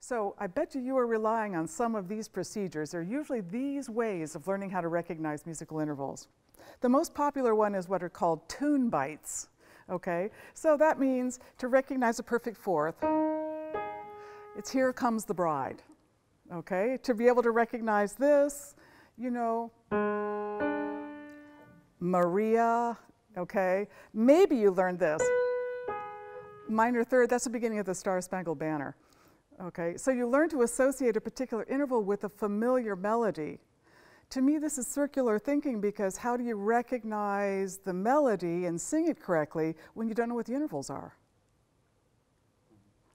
So I bet you are relying on some of these procedures. They're usually these ways of learning how to recognize musical intervals. The most popular one is what are called tune bytes. Okay, so that means to recognize a perfect fourth, it's Here Comes the Bride. Okay, to be able to recognize this, you know, Maria, okay? Maybe you learned this. Minor third, that's the beginning of the Star-Spangled Banner. Okay, so you learn to associate a particular interval with a familiar melody. To me, this is circular thinking, because how do you recognize the melody and sing it correctly when you don't know what the intervals are?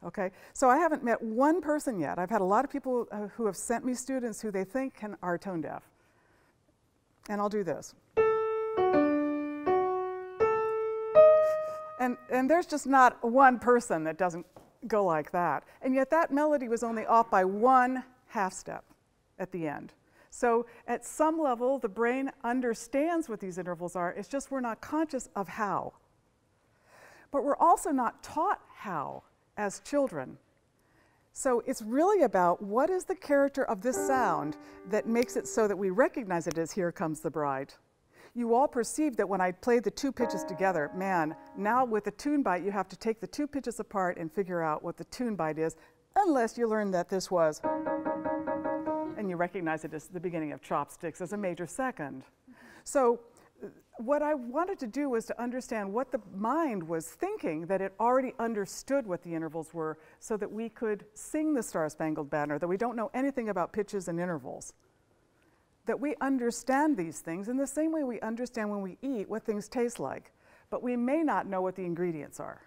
Okay, so I haven't met one person yet. I've had a lot of people who have sent me students who they think are tone deaf. And I'll do this. And there's just not one person that doesn't go like that. And yet that melody was only off by one half step at the end. So at some level, the brain understands what these intervals are. It's just we're not conscious of how. But we're also not taught how as children. So it's really about what is the character of this sound that makes it so that we recognize it as Here Comes the Bride. You all perceived that when I played the two pitches together, man, now with the tune bite, you have to take the two pitches apart and figure out what the tune bite is, unless you learn that this was, and you recognize it as the beginning of Chopsticks as a major second. So what I wanted to do was to understand what the mind was thinking, that it already understood what the intervals were, so that we could sing the Star-Spangled Banner, that we don't know anything about pitches and intervals. That we understand these things in the same way we understand when we eat what things taste like, but we may not know what the ingredients are.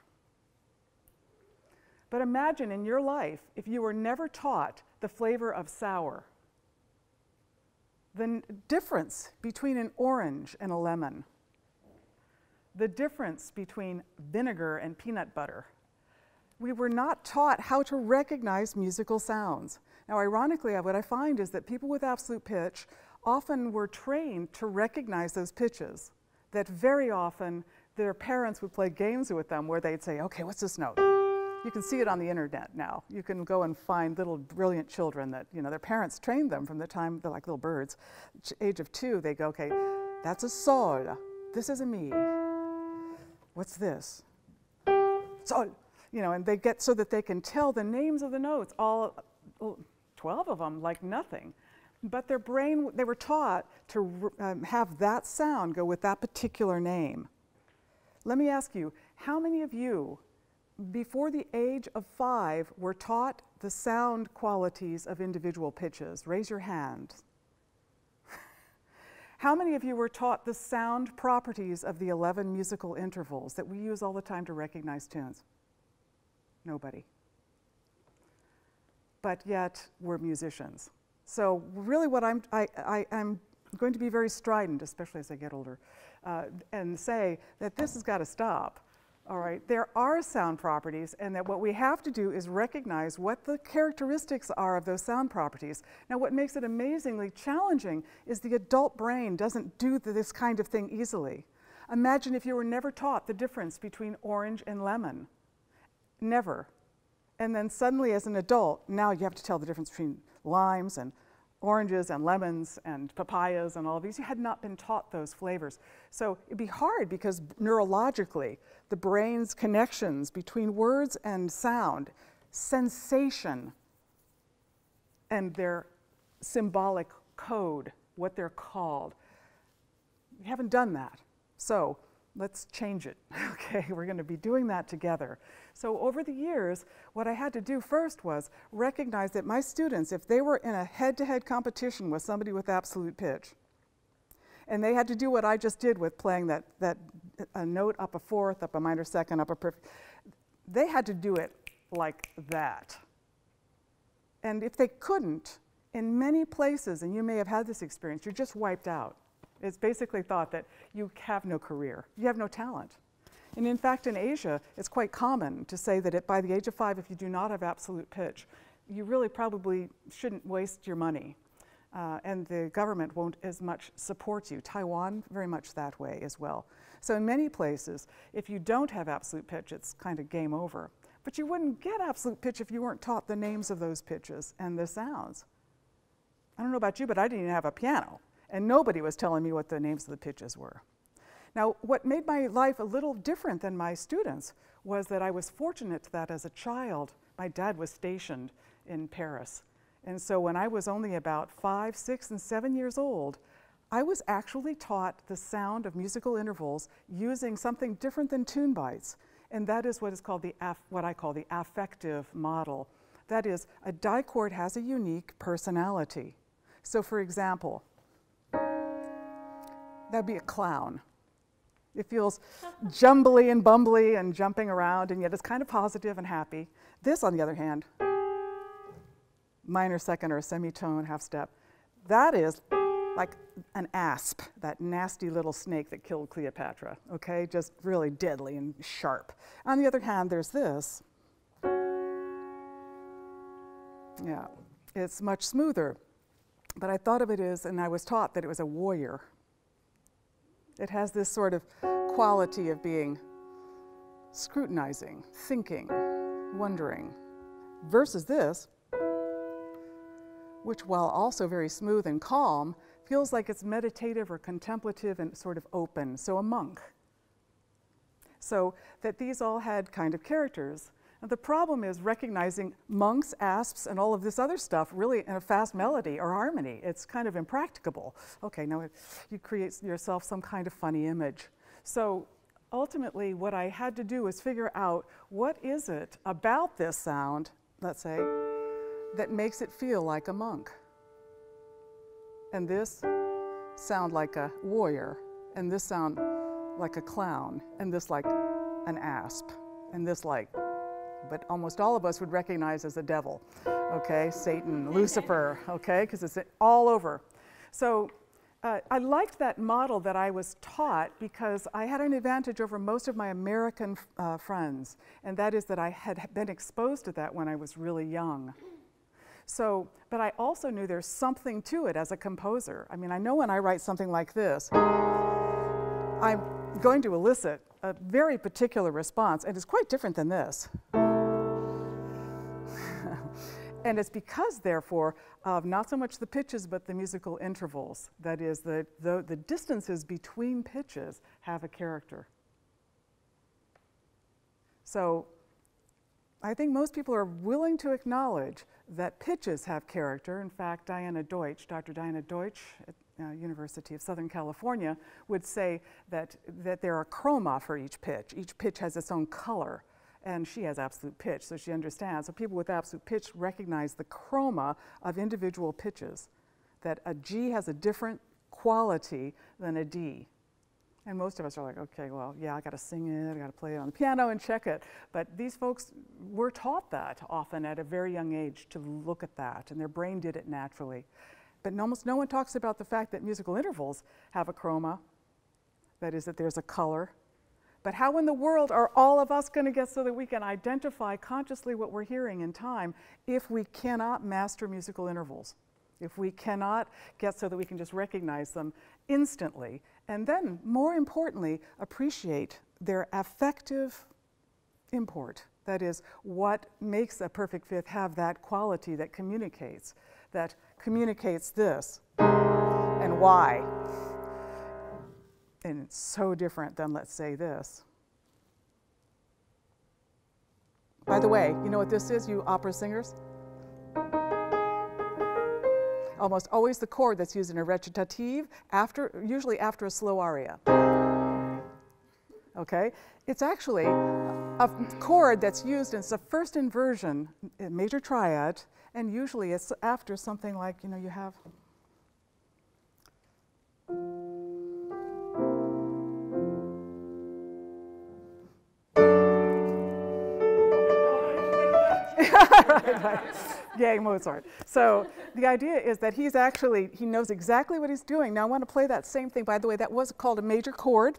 But imagine in your life if you were never taught the flavor of sour, the difference between an orange and a lemon, the difference between vinegar and peanut butter. We were not taught how to recognize musical sounds. Now, ironically, what I find is that people with absolute pitch often were trained to recognize those pitches, that very often their parents would play games with them where they'd say, okay, what's this note? You can see it on the internet now. You can go and find little brilliant children that, you know, their parents trained them from the time they're like little birds. Age of 2, they go, okay, that's a sol. This is a mi. What's this? Sol. You know, and they get so that they can tell the names of the notes, all 12 of them, like nothing. But their brain, they were taught to have that sound go with that particular name. Let me ask you, how many of you, before the age of 5, were taught the sound qualities of individual pitches? Raise your hand. How many of you were taught the sound properties of the 11 musical intervals that we use all the time to recognize tunes? Nobody. But yet, we're musicians. So really what I'm going to be very strident, especially as I get older, and say that this has got to stop. All right, there are sound properties, and that what we have to do is recognize what the characteristics are of those sound properties. Now, what makes it amazingly challenging is the adult brain doesn't do this kind of thing easily. Imagine if you were never taught the difference between orange and lemon. Never. And then suddenly, as an adult, now you have to tell the difference between limes and oranges and lemons and papayas and all of these. You had not been taught those flavors. So it'd be hard because neurologically, the brain's connections between words and sound, sensation, and their symbolic code, what they're called. We haven't done that. So let's change it. Okay, we're going to be doing that together. So over the years, what I had to do first was recognize that my students, if they were in a head-to-head competition with somebody with absolute pitch, and they had to do what I just did with playing that a note up a fourth, up a minor second, up a perfect, they had to do it like that. And if they couldn't, in many places, and you may have had this experience, you're just wiped out. It's basically thought that you have no career, you have no talent. And in fact, in Asia, it's quite common to say that by the age of 5, if you do not have absolute pitch, you really probably shouldn't waste your money. And the government won't as much support you. Taiwan, very much that way as well. So in many places, if you don't have absolute pitch, it's kind of game over. But you wouldn't get absolute pitch if you weren't taught the names of those pitches and the sounds. I don't know about you, but I didn't even have a piano, and nobody was telling me what the names of the pitches were. Now, what made my life a little different than my students was that I was fortunate that as a child, my dad was stationed in Paris. And so when I was only about 5, 6, and 7 years old, I was actually taught the sound of musical intervals using something different than tune bites. And that is what is called what I call the affective model. That is, a di-chord has a unique personality. So for example, that'd be a clown. It feels jumbly and bumbly and jumping around, and yet it's kind of positive and happy. This, on the other hand, minor second or semitone, half step, that is like an asp, that nasty little snake that killed Cleopatra, okay? Just really deadly and sharp. On the other hand, there's this. Yeah, it's much smoother. But I thought of it as, and I was taught that it was a warrior. It has this sort of quality of being scrutinizing, thinking, wondering, versus this, which while also very smooth and calm, feels like it's meditative or contemplative and sort of open, so a monk. So that these all had kind of characters. And the problem is recognizing monks, asps, and all of this other stuff really in a fast melody or harmony. It's kind of impracticable. Okay, now you create yourself some kind of funny image. So ultimately what I had to do was figure out what is it about this sound, let's say, that makes it feel like a monk. And this sound like a warrior, and this sound like a clown, and this like an asp, and this like, but almost all of us would recognize as the devil, okay? Satan, Lucifer, okay? Because it's all over. So I liked that model that I was taught because I had an advantage over most of my American friends, and that is that I had been exposed to that when I was really young. So, but I also knew there's something to it as a composer. I mean, I know when I write something like this, I'm going to elicit a very particular response, and it's quite different than this. And it's because, therefore, of not so much the pitches, but the musical intervals. That is, the distances between pitches have a character. So I think most people are willing to acknowledge that pitches have character. In fact, Dr. Diana Deutsch at University of Southern California would say that there are chroma for each pitch. Each pitch has its own color, and she has absolute pitch, so she understands. So people with absolute pitch recognize the chroma of individual pitches, that a G has a different quality than a D. And most of us are like, okay, well, yeah, I got to sing it, I got to play it on the piano and check it. But these folks were taught that often at a very young age to look at that, and their brain did it naturally. But almost no one talks about the fact that musical intervals have a chroma, that is, that there's a color. But how in the world are all of us going to get so that we can identify consciously what we're hearing in time if we cannot master musical intervals? If we cannot get so that we can just recognize them instantly, and then, more importantly, appreciate their affective import. That is, what makes a perfect fifth have that quality that communicates this, and why. And it's so different than, let's say, this. By the way, you know what this is, you opera singers? Almost always the chord that's used in a recitative, usually after a slow aria. Okay? It's actually a chord that's used, and it's the first inversion, a major triad, and usually it's after something like, you know, you have. right. Yay, Mozart. So the idea is that he knows exactly what he's doing. Now I want to play that same thing. By the way, that was called a major chord,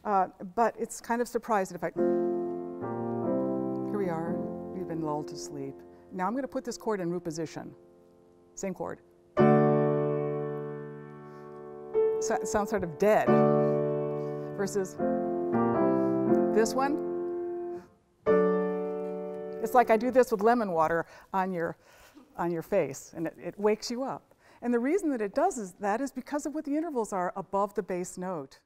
but it's kind of surprising if I, here we are, we've been lulled to sleep. Now I'm going to put this chord in root position. Same chord. So it sounds sort of dead. Versus this one. It's like I do this with lemon water on your face, and it wakes you up. And the reason that it does is because of what the intervals are above the bass note.